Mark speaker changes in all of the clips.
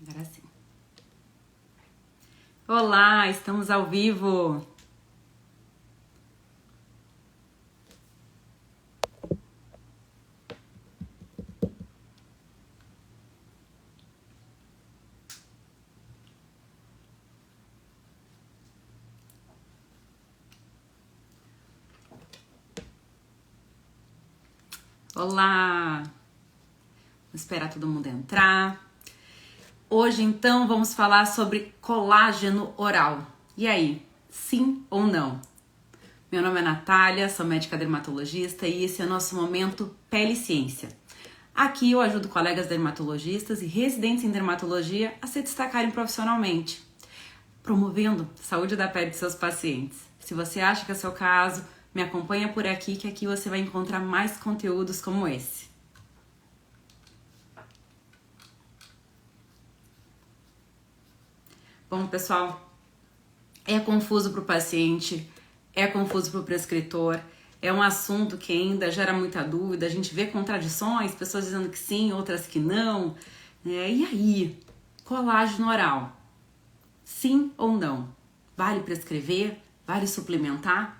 Speaker 1: Agora sim. Olá, estamos ao vivo. Olá. Vou esperar todo mundo entrar. Hoje, então, vamos falar sobre colágeno oral. E aí, sim ou não? Meu nome é Natália, sou médica dermatologista e esse é o nosso momento Pele e Ciência. Aqui eu ajudo colegas dermatologistas e residentes em dermatologia a se destacarem profissionalmente, promovendo a saúde da pele de seus pacientes. Se você acha que é o seu caso, me acompanha por aqui que aqui você vai encontrar mais conteúdos como esse. Bom, pessoal, é confuso para o paciente, é confuso para o prescritor, é um assunto que ainda gera muita dúvida, a gente vê contradições, pessoas dizendo que sim, outras que não. E aí, colágeno oral, sim ou não? Vale prescrever? Vale suplementar?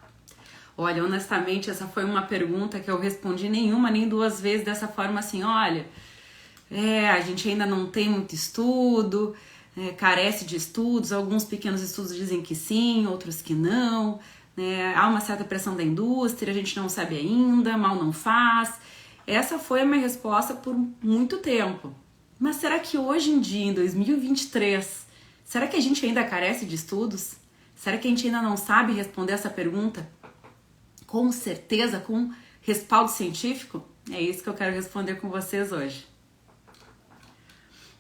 Speaker 1: Olha, honestamente, essa foi uma pergunta que eu respondi nenhuma nem duas vezes dessa forma assim, olha, a gente ainda não tem muito estudo, carece de estudos, alguns pequenos estudos dizem que sim, outros que não, há uma certa pressão da indústria, a gente não sabe ainda, mal não faz. Essa foi a minha resposta por muito tempo. Mas será que hoje em dia, em 2023, será que a gente ainda carece de estudos? Será que a gente ainda não sabe responder essa pergunta com certeza, com respaldo científico? É isso que eu quero responder com vocês hoje.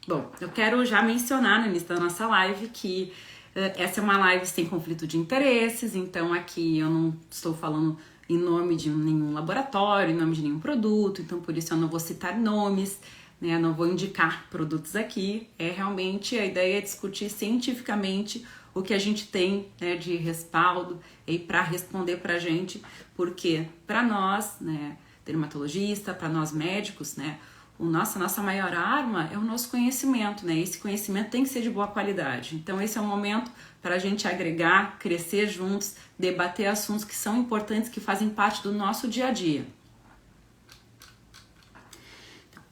Speaker 1: Bom, eu quero já mencionar no início da nossa live que essa é uma live sem conflito de interesses, então aqui eu não estou falando em nome de nenhum laboratório, em nome de nenhum produto, então por isso eu não vou citar nomes, né, não vou indicar produtos aqui, realmente a ideia é discutir cientificamente o que a gente tem, né, de respaldo e para responder pra gente, porque para nós, né, dermatologista, para nós médicos, né, nossa maior arma é o nosso conhecimento, né? Esse conhecimento tem que ser de boa qualidade. Então esse é o momento para a gente agregar, crescer juntos, debater assuntos que são importantes, que fazem parte do nosso dia a dia.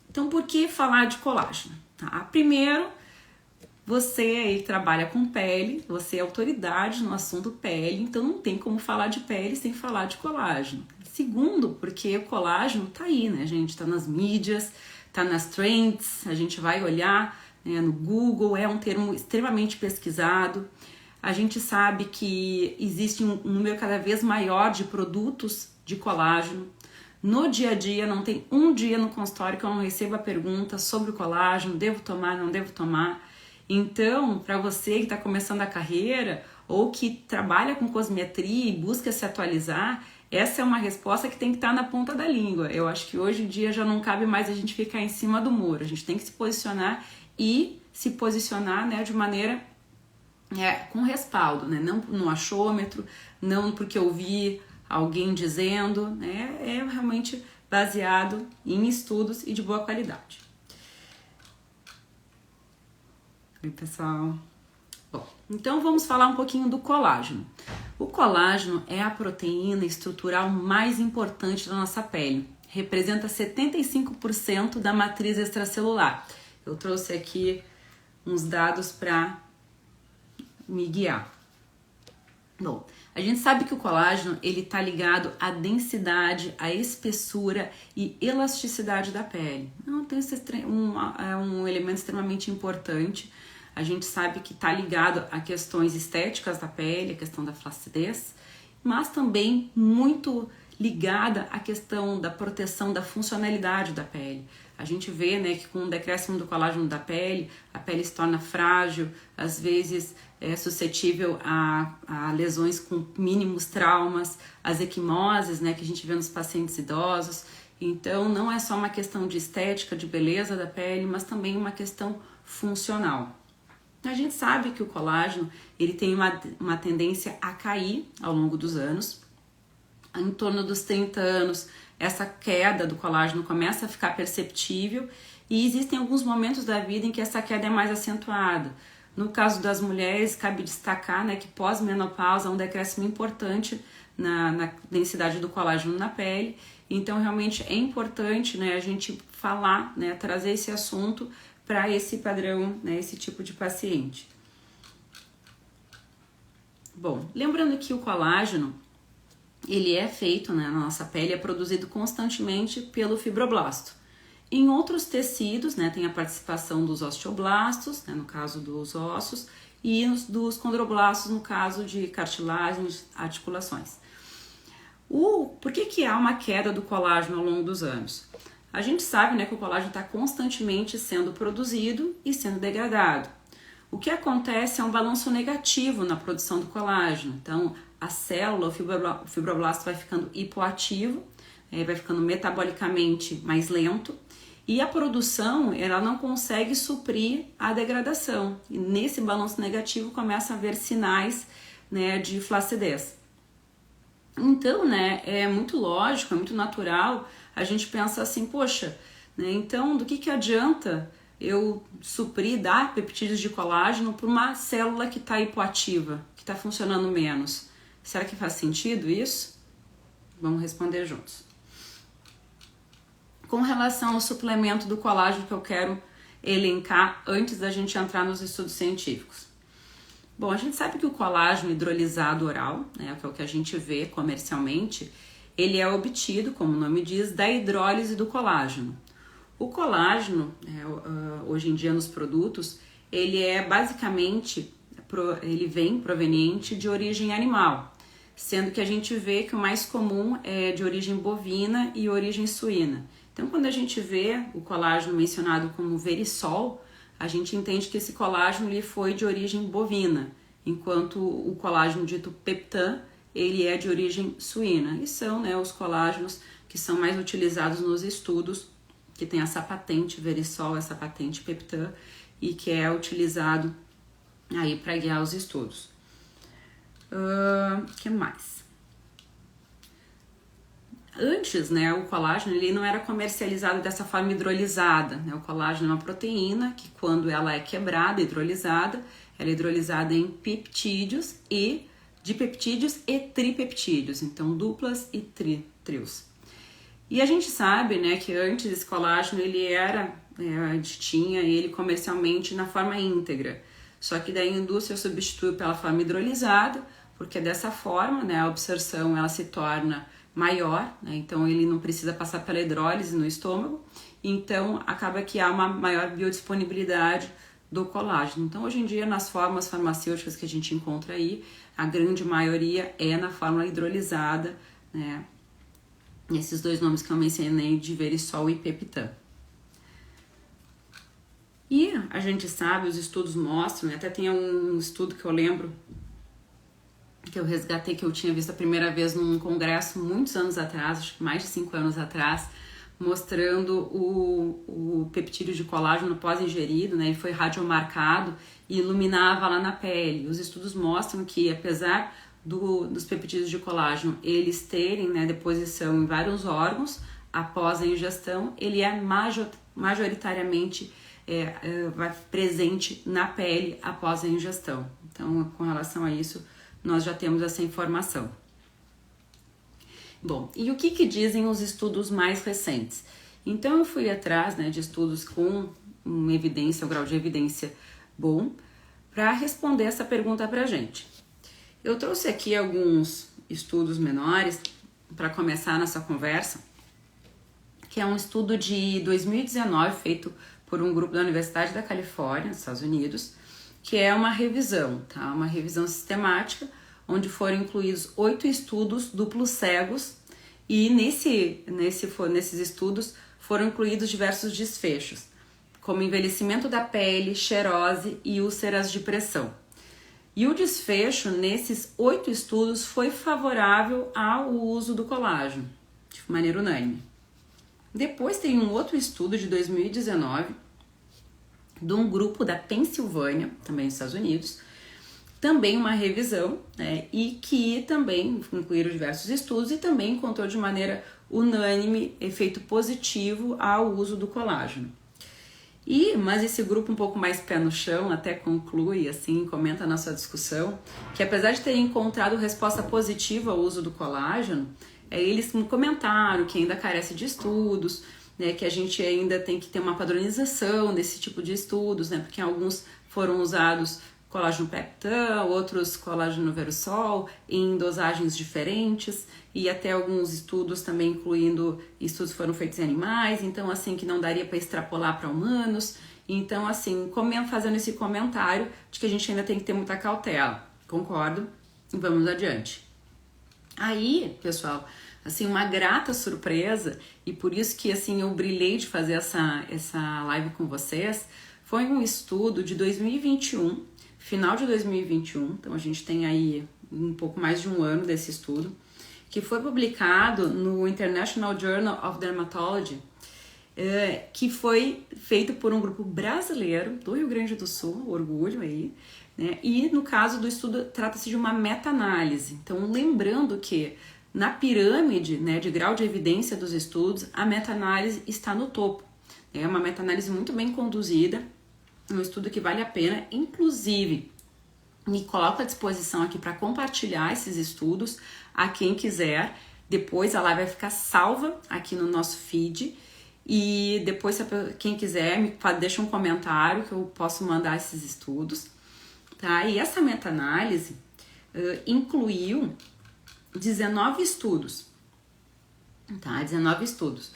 Speaker 1: Então por que falar de colágeno? Tá? Primeiro, você aí trabalha com pele, você é autoridade no assunto pele, então não tem como falar de pele sem falar de colágeno. Segundo, porque o colágeno tá aí, né, gente? Tá nas mídias, tá nas trends, a gente vai olhar, né, no Google, é um termo extremamente pesquisado. A gente sabe que existe um número cada vez maior de produtos de colágeno. No dia a dia, não tem um dia no consultório que eu não receba pergunta sobre o colágeno, devo tomar, não devo tomar. Então, para você que está começando a carreira ou que trabalha com cosmetria e busca se atualizar, essa é uma resposta que tem que estar na ponta da língua. Eu acho que hoje em dia já não cabe mais a gente ficar em cima do muro. A gente tem que se posicionar e se posicionar, né, de maneira com respaldo, né? Não no achômetro, não porque eu vi alguém dizendo, né? É realmente baseado em estudos e de boa qualidade. Oi, pessoal. Bom, então vamos falar um pouquinho do colágeno. O colágeno é a proteína estrutural mais importante da nossa pele. Representa 75% da matriz extracelular. Eu trouxe aqui uns dados para me guiar. Bom, a gente sabe que o colágeno ele está ligado à densidade, à espessura e elasticidade da pele. Então, é um elemento extremamente importante. A gente sabe que está ligado a questões estéticas da pele, a questão da flacidez, mas também muito ligada à questão da proteção da funcionalidade da pele. A gente vê, né, que com o decréscimo do colágeno da pele, a pele se torna frágil, às vezes é suscetível a lesões com mínimos traumas, as equimoses, né, que a gente vê nos pacientes idosos. Então, não é só uma questão de estética, de beleza da pele, mas também uma questão funcional. A gente sabe que o colágeno ele tem uma tendência a cair ao longo dos anos. Em torno dos 30 anos, essa queda do colágeno começa a ficar perceptível E existem alguns momentos da vida em que essa queda é mais acentuada. No caso das mulheres, cabe destacar, né, que pós-menopausa há um decréscimo importante na densidade do colágeno na pele. Então, realmente é importante, né, a gente falar, né, trazer esse assunto para esse padrão, né, esse tipo de paciente. Bom, lembrando que o colágeno, ele é feito, né, na nossa pele, é produzido constantemente pelo fibroblasto. Em outros tecidos, né, tem a participação dos osteoblastos, né, no caso dos ossos, e dos condroblastos, no caso de cartilagens, articulações. Por que há uma queda do colágeno ao longo dos anos? A gente sabe, né, que o colágeno está constantemente sendo produzido e sendo degradado. O que acontece é um balanço negativo na produção do colágeno. Então, a célula, o fibroblasto vai ficando hipoativo, vai ficando metabolicamente mais lento, e a produção ela não consegue suprir a degradação. E nesse balanço negativo começa a haver sinais, né, de flacidez. Então, né, é muito lógico, é muito natural a gente pensar assim, poxa, né, então do que adianta eu suprir, dar peptídeos de colágeno para uma célula que está hipoativa, que está funcionando menos? Será que faz sentido isso? Vamos responder juntos. Com relação ao suplemento do colágeno que eu quero elencar antes da gente entrar nos estudos científicos. Bom, a gente sabe que o colágeno hidrolisado oral, né, que é o que a gente vê comercialmente, ele é obtido, como o nome diz, da hidrólise do colágeno. O colágeno, hoje em dia nos produtos, ele é basicamente, ele vem proveniente de origem animal, sendo que a gente vê que o mais comum é de origem bovina e origem suína. Então, quando a gente vê o colágeno mencionado como verisol, a gente entende que esse colágeno ele foi de origem bovina, enquanto o colágeno dito peptan, ele é de origem suína. E são, né, os colágenos que são mais utilizados nos estudos, que tem essa patente verisol, essa patente peptan, e que é utilizado aí para guiar os estudos. Que mais? Antes, né, o colágeno ele não era comercializado dessa forma hidrolisada, né? O colágeno é uma proteína que, quando ela é quebrada, hidrolisada, ela é hidrolisada em peptídeos e dipeptídeos e tripeptídeos, então duplas e trios. E a gente sabe, né, que antes esse colágeno ele a gente tinha ele comercialmente na forma íntegra, só que daí a indústria substituiu pela forma hidrolisada, porque dessa forma, né, a absorção ela se torna maior, né? Então ele não precisa passar pela hidrólise no estômago, então acaba que há uma maior biodisponibilidade do colágeno. Então hoje em dia nas formas farmacêuticas que a gente encontra aí, a grande maioria é na forma hidrolisada, né? Esses dois nomes que eu mencionei de verisol e peptan. E a gente sabe, os estudos mostram, até tem um estudo que eu lembro que eu resgatei, que eu tinha visto a primeira vez num congresso muitos anos atrás, acho que mais de 5 anos atrás, mostrando o peptídeo de colágeno pós-ingerido, né? Ele foi radiomarcado e iluminava lá na pele. Os estudos mostram que, apesar dos peptídeos de colágeno eles terem, né, deposição em vários órgãos, após a ingestão, ele é majoritariamente presente na pele após a ingestão. Então, com relação a isso, nós já temos essa informação. Bom, e o que dizem os estudos mais recentes? Então eu fui atrás, né, de estudos com uma evidência, um grau de evidência bom, para responder essa pergunta para a gente. Eu trouxe aqui alguns estudos menores para começar nossa conversa, que é um estudo de 2019 feito por um grupo da Universidade da Califórnia, nos Estados Unidos, que é uma revisão, tá? Uma revisão sistemática, onde foram incluídos 8 estudos duplos cegos e nesses estudos foram incluídos diversos desfechos, como envelhecimento da pele, xerose e úlceras de pressão. E o desfecho nesses 8 estudos foi favorável ao uso do colágeno, de maneira unânime. Depois tem um outro estudo de 2019, de um grupo da Pensilvânia, também nos Estados Unidos, também uma revisão, né, e que também incluíram diversos estudos e também encontrou de maneira unânime efeito positivo ao uso do colágeno. Mas esse grupo um pouco mais pé no chão até conclui, assim, comenta na sua discussão, que apesar de terem encontrado resposta positiva ao uso do colágeno, eles comentaram que ainda carece de estudos, né, que a gente ainda tem que ter uma padronização desse tipo de estudos, né, porque alguns foram usados colágeno pectin, outros colágeno versol em dosagens diferentes, e até alguns estudos também incluindo estudos que foram feitos em animais, então assim que não daria para extrapolar para humanos. Então assim, fazendo esse comentário de que a gente ainda tem que ter muita cautela. Concordo? E vamos adiante. Aí, pessoal, assim, uma grata surpresa, e por isso que assim eu brilhei de fazer essa live com vocês, foi um estudo de 2021, final de 2021, então a gente tem aí um pouco mais de um ano desse estudo, que foi publicado no International Journal of Dermatology, que foi feito por um grupo brasileiro do Rio Grande do Sul, orgulho aí, né? E no caso do estudo trata-se de uma meta-análise. Então, lembrando que na pirâmide, né, de grau de evidência dos estudos, a meta-análise está no topo. É uma meta-análise muito bem conduzida, um estudo que vale a pena, inclusive me coloco à disposição aqui para compartilhar esses estudos a quem quiser. Depois a live vai ficar salva aqui no nosso feed, e depois quem quiser deixa um comentário que eu posso mandar esses estudos, tá? E essa meta-análise incluiu 19 estudos, tá? 19 estudos.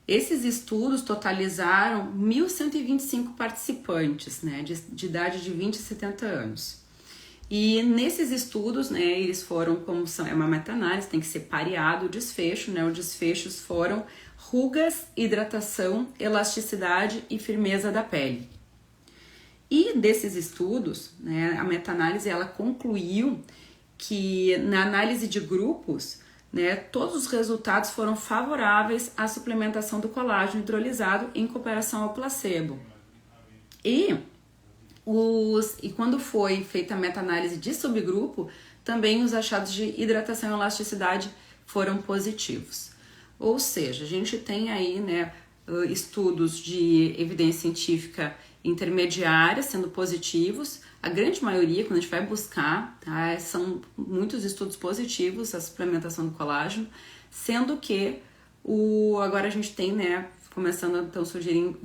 Speaker 1: Esses estudos totalizaram 1.125 participantes, né, de idade de 20 a 70 anos. E nesses estudos, né, eles foram, é uma meta-análise, tem que ser pareado o desfecho, né, os desfechos foram rugas, hidratação, elasticidade e firmeza da pele. E desses estudos, né, a meta-análise ela concluiu que na análise de grupos, né, todos os resultados foram favoráveis à suplementação do colágeno hidrolisado em comparação ao placebo. E quando foi feita a meta-análise de subgrupo, também os achados de hidratação e elasticidade foram positivos. Ou seja, a gente tem aí, né, estudos de evidência científica intermediária sendo positivos. A grande maioria, quando a gente vai buscar, tá, são muitos estudos positivos a suplementação do colágeno, sendo que agora a gente tem, né, começando então a surgir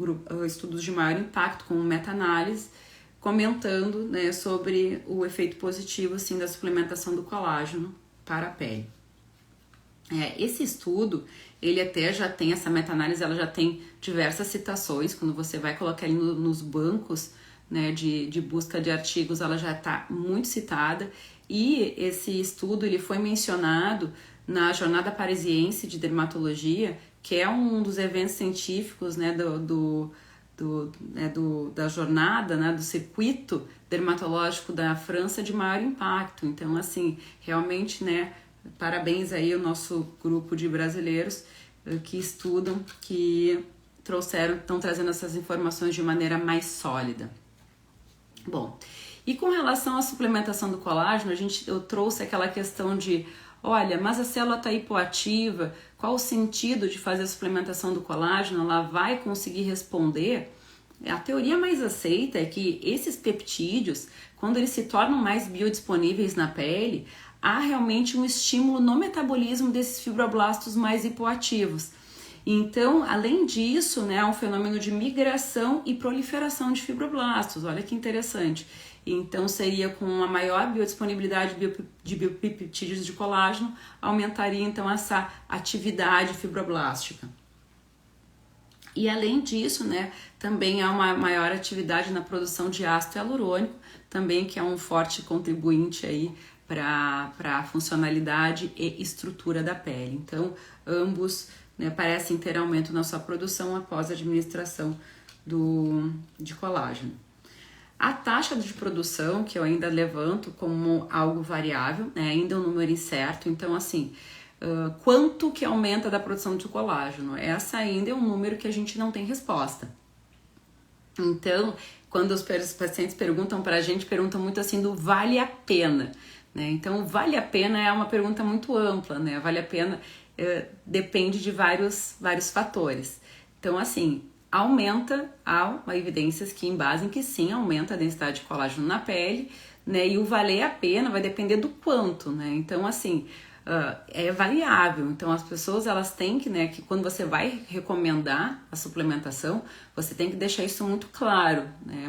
Speaker 1: estudos de maior impacto com meta-análise, comentando, né, sobre o efeito positivo assim, da suplementação do colágeno para a pele. Esse estudo, ele até já tem, essa meta-análise, ela já tem diversas citações, quando você vai colocar ele nos bancos, né, de busca de artigos, ela já está muito citada, e esse estudo ele foi mencionado na Jornada Parisiense de Dermatologia, que é um dos eventos científicos, né, da jornada, né, do circuito dermatológico da França de maior impacto. Então, assim, realmente, né, parabéns aí ao nosso grupo de brasileiros que estudam, que estão trazendo essas informações de maneira mais sólida. Bom, e com relação à suplementação do colágeno, eu trouxe aquela questão de, olha, mas a célula está hipoativa, qual o sentido de fazer a suplementação do colágeno? Ela vai conseguir responder? A teoria mais aceita é que esses peptídeos, quando eles se tornam mais biodisponíveis na pele, há realmente um estímulo no metabolismo desses fibroblastos mais hipoativos. Então, além disso, né, há um fenômeno de migração e proliferação de fibroblastos. Olha que interessante. Então, seria com uma maior biodisponibilidade de biopeptídeos de colágeno, aumentaria então essa atividade fibroblástica. E além disso, né, também há uma maior atividade na produção de ácido hialurônico, também que é um forte contribuinte aí para a funcionalidade e estrutura da pele. Então, ambos, né, parecem ter aumento na sua produção após a administração de colágeno. A taxa de produção, que eu ainda levanto como algo variável, né, ainda é um número incerto, então assim, quanto que aumenta da produção de colágeno? Essa ainda é um número que a gente não tem resposta. Então, quando os pacientes perguntam para a gente, perguntam muito assim do vale a pena, né? Então, vale a pena é uma pergunta muito ampla, né? Vale a pena depende de vários fatores. Então, assim, há evidências que embasam que sim, aumenta a densidade de colágeno na pele, né? E o valer a pena vai depender do quanto, né? Então, assim, é variável. Então, as pessoas, elas têm que, né, que quando você vai recomendar a suplementação, você tem que deixar isso muito claro, né?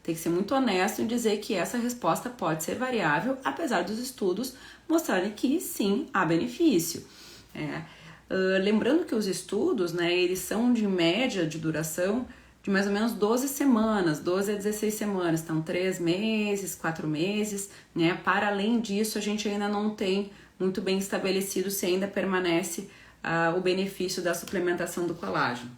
Speaker 1: Tem que ser muito honesto em dizer que essa resposta pode ser variável, apesar dos estudos mostrarem que sim, há benefício. Lembrando que os estudos, né, eles são de média de duração de mais ou menos 12 semanas, 12 a 16 semanas, então 3 meses, 4 meses, né? Para além disso, a gente ainda não tem muito bem estabelecido se ainda permanece o benefício da suplementação do colágeno.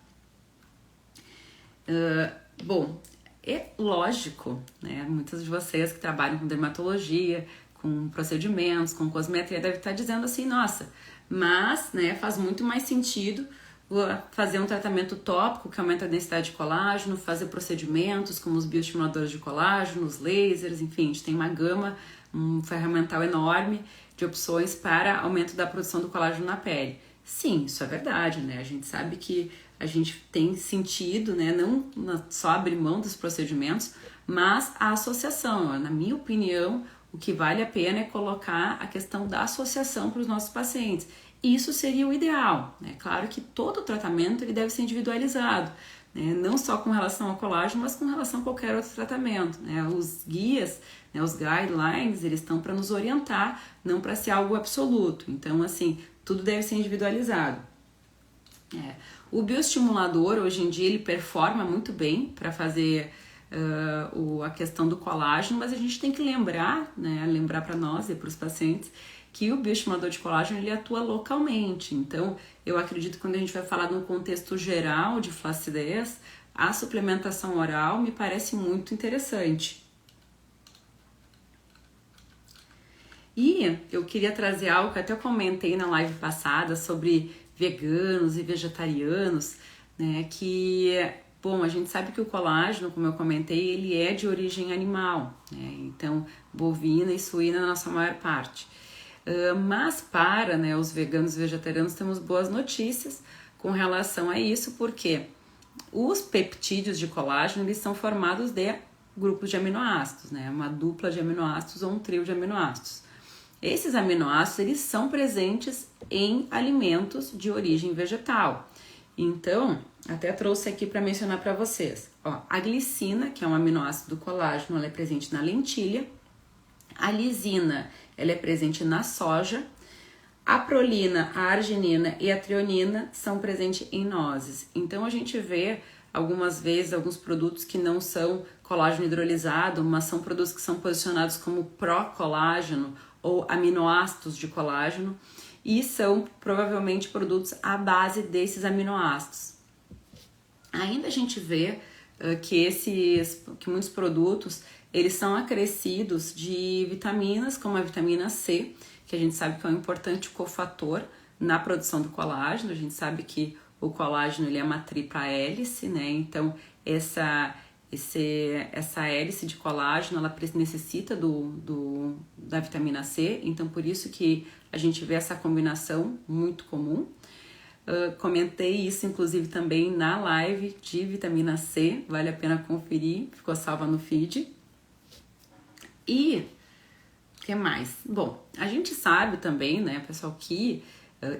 Speaker 1: Bom, é lógico, né? Muitas de vocês que trabalham com dermatologia, com procedimentos, com cosmetria, devem estar dizendo assim, nossa, mas, né, faz muito mais sentido fazer um tratamento tópico que aumenta a densidade de colágeno, fazer procedimentos como os bioestimuladores de colágeno, os lasers, enfim, a gente tem uma gama, um ferramental enorme de opções para aumento da produção do colágeno na pele. Sim, isso é verdade, né? A gente sabe que a gente tem sentido, né, não só abrir mão dos procedimentos, mas a associação. Na minha opinião, o que vale a pena é colocar a questão da associação para os nossos pacientes. Isso seria o ideal, né? Claro que todo tratamento ele deve ser individualizado, né? Não só com relação ao colágeno, mas com relação a qualquer outro tratamento, né? Os guias, né, os guidelines, eles estão para nos orientar, não para ser algo absoluto. Então, assim, tudo deve ser individualizado. O bioestimulador, hoje em dia, ele performa muito bem para fazer a questão do colágeno, mas a gente tem que lembrar, né, lembrar para nós e para os pacientes que o bioestimulador de colágeno ele atua localmente. Então, eu acredito que quando a gente vai falar num contexto geral de flacidez, a suplementação oral me parece muito interessante. E eu queria trazer algo que até eu comentei na live passada sobre veganos e vegetarianos, né, que, bom, a gente sabe que o colágeno, como eu comentei, ele é de origem animal, né, então bovina e suína na nossa maior parte. Mas para, né, os veganos e vegetarianos temos boas notícias com relação a isso, porque os peptídeos de colágeno eles são formados de grupos de aminoácidos, né, uma dupla de aminoácidos ou um trio de aminoácidos. Esses aminoácidos eles são presentes em alimentos de origem vegetal. Então, até trouxe aqui para mencionar para vocês. A glicina, que é um aminoácido do colágeno, ela é presente na lentilha. A lisina, ela é presente na soja. A prolina, a arginina e a trionina são presentes em nozes. Então, a gente vê algumas vezes alguns produtos que não são colágeno hidrolisado, mas são produtos que são posicionados como pró-colágeno ou aminoácidos de colágeno e são provavelmente produtos à base desses aminoácidos. Ainda a gente vê que muitos produtos eles são acrescidos de vitaminas como a vitamina C, que a gente sabe que é um importante cofator na produção do colágeno. A gente sabe que o colágeno ele é uma tripla hélice, né? Então essa hélice de colágeno ela necessita da vitamina C, então por isso que a gente vê essa combinação muito comum. Comentei isso inclusive também na live de vitamina C, vale a pena conferir, ficou salva no feed. E o que mais? Bom, a gente sabe também, né, pessoal, que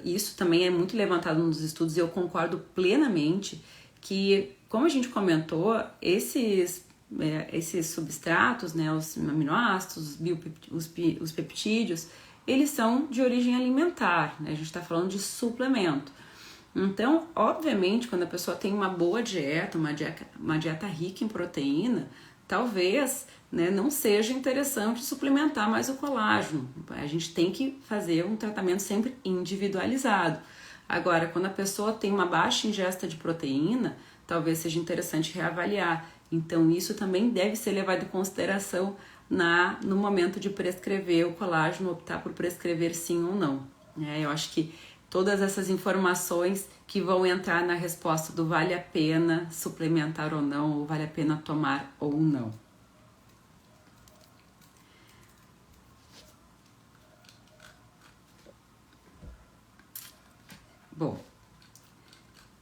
Speaker 1: isso também é muito levantado nos estudos e eu concordo plenamente que, como a gente comentou, esses substratos, né, os aminoácidos, os peptídeos, eles são de origem alimentar, né? A gente está falando de suplemento. Então, obviamente, quando a pessoa tem uma boa dieta, uma dieta rica em proteína, talvez, né, não seja interessante suplementar mais o colágeno. A gente tem que fazer um tratamento sempre individualizado. Agora, quando a pessoa tem uma baixa ingesta de proteína, talvez seja interessante reavaliar. Então, isso também deve ser levado em consideração no momento de prescrever o colágeno, optar por prescrever sim ou não. Eu acho que todas essas informações que vão entrar na resposta do vale a pena suplementar ou não, ou vale a pena tomar ou não. Bom, o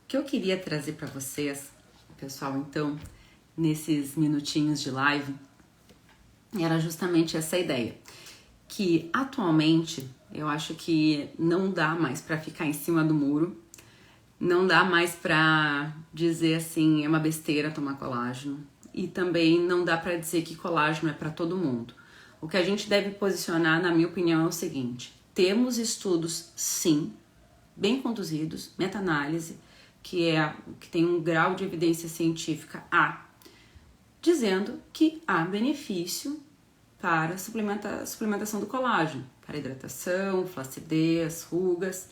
Speaker 1: que eu queria trazer para vocês pessoal, então, nesses minutinhos de live, era justamente essa ideia. Que atualmente eu acho que não dá mais para ficar em cima do muro, não dá mais para dizer assim, é uma besteira tomar colágeno, e também não dá para dizer que colágeno é para todo mundo. O que a gente deve posicionar, na minha opinião, é o seguinte: temos estudos, sim, bem conduzidos, meta-análise, que tem um grau de evidência científica A, dizendo que há benefício para a suplementação do colágeno, para hidratação, flacidez, rugas.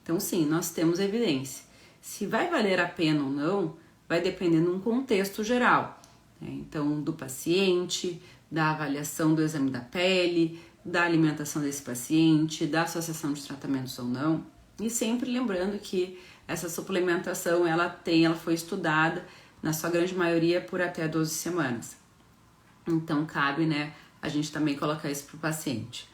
Speaker 1: Então, sim, nós temos evidência. Se vai valer a pena ou não, vai depender de um contexto geral, né? Então, do paciente, da avaliação do exame da pele, da alimentação desse paciente, da associação de tratamentos ou não. E sempre lembrando que essa suplementação, ela foi estudada, na sua grande maioria, por até 12 semanas. Então, cabe, né, a gente também colocar isso para o paciente.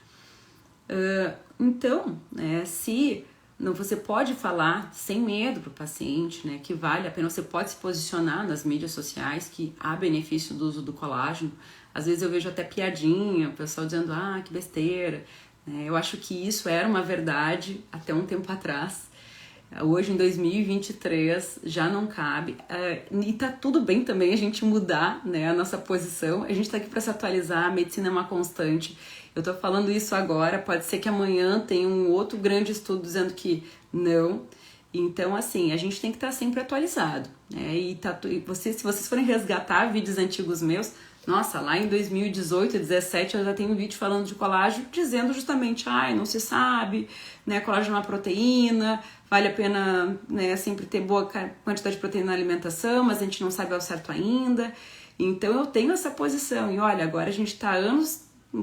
Speaker 1: Então, se não, você pode falar sem medo para o paciente, né, que vale a pena, você pode se posicionar nas mídias sociais que há benefício do uso do colágeno. Às vezes eu vejo até piadinha, o pessoal dizendo, que besteira. Eu acho que isso era uma verdade até um tempo atrás. Hoje, em 2023, já não cabe. E tá tudo bem também a gente mudar, né, a nossa posição. A gente tá aqui para se atualizar, a medicina é uma constante. Eu tô falando isso agora, pode ser que amanhã tenha um outro grande estudo dizendo que não. Então, assim, a gente tem que estar sempre atualizado, né? Se vocês forem resgatar vídeos antigos meus, nossa, lá em 2018, 2017, eu já tenho um vídeo falando de colágeno, dizendo justamente, não se sabe, né, colágeno é uma proteína, vale a pena, né, sempre ter boa quantidade de proteína na alimentação, mas a gente não sabe ao certo ainda. Então eu tenho essa posição, e olha, agora a gente está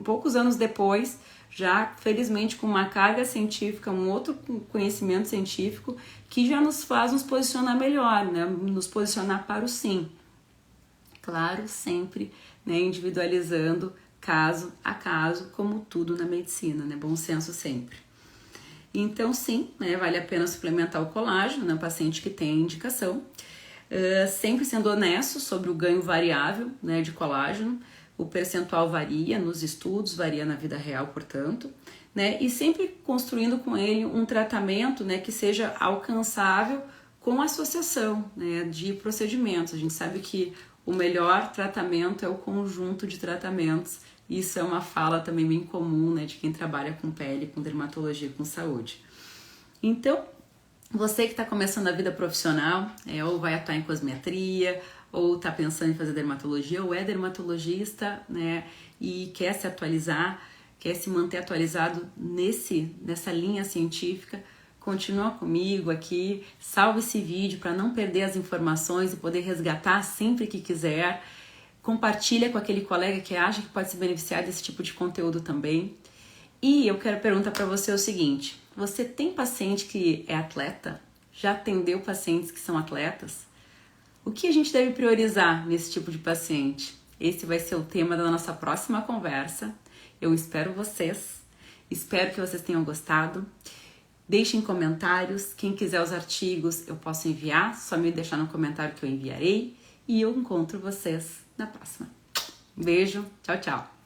Speaker 1: poucos anos depois, já felizmente com uma carga científica, um outro conhecimento científico, que já nos faz nos posicionar melhor, né, nos posicionar para o sim. Claro, sempre, né, individualizando caso a caso, como tudo na medicina, né? Bom senso sempre. Então, sim, né, vale a pena suplementar o colágeno no paciente que tem indicação, sempre sendo honesto sobre o ganho variável, né, de colágeno. O percentual varia nos estudos, varia na vida real, portanto, né, e sempre construindo com ele um tratamento, né, que seja alcançável com associação, né, de procedimentos. A gente sabe que o melhor tratamento é o conjunto de tratamentos. Isso é uma fala também bem comum, né, de quem trabalha com pele, com dermatologia, com saúde. Então, você que está começando a vida profissional, ou vai atuar em cosmetria, ou está pensando em fazer dermatologia, ou é dermatologista, né, e quer se atualizar, quer se manter atualizado nessa linha científica, continua comigo aqui, salve esse vídeo para não perder as informações e poder resgatar sempre que quiser. Compartilha com aquele colega que acha que pode se beneficiar desse tipo de conteúdo também. E eu quero perguntar para você o seguinte: você tem paciente que é atleta? Já atendeu pacientes que são atletas? O que a gente deve priorizar nesse tipo de paciente? Esse vai ser o tema da nossa próxima conversa. Eu espero vocês. Espero que vocês tenham gostado. Deixem comentários. Quem quiser os artigos eu posso enviar. Só me deixar no comentário que eu enviarei. E eu encontro vocês na próxima. Beijo. Tchau, tchau.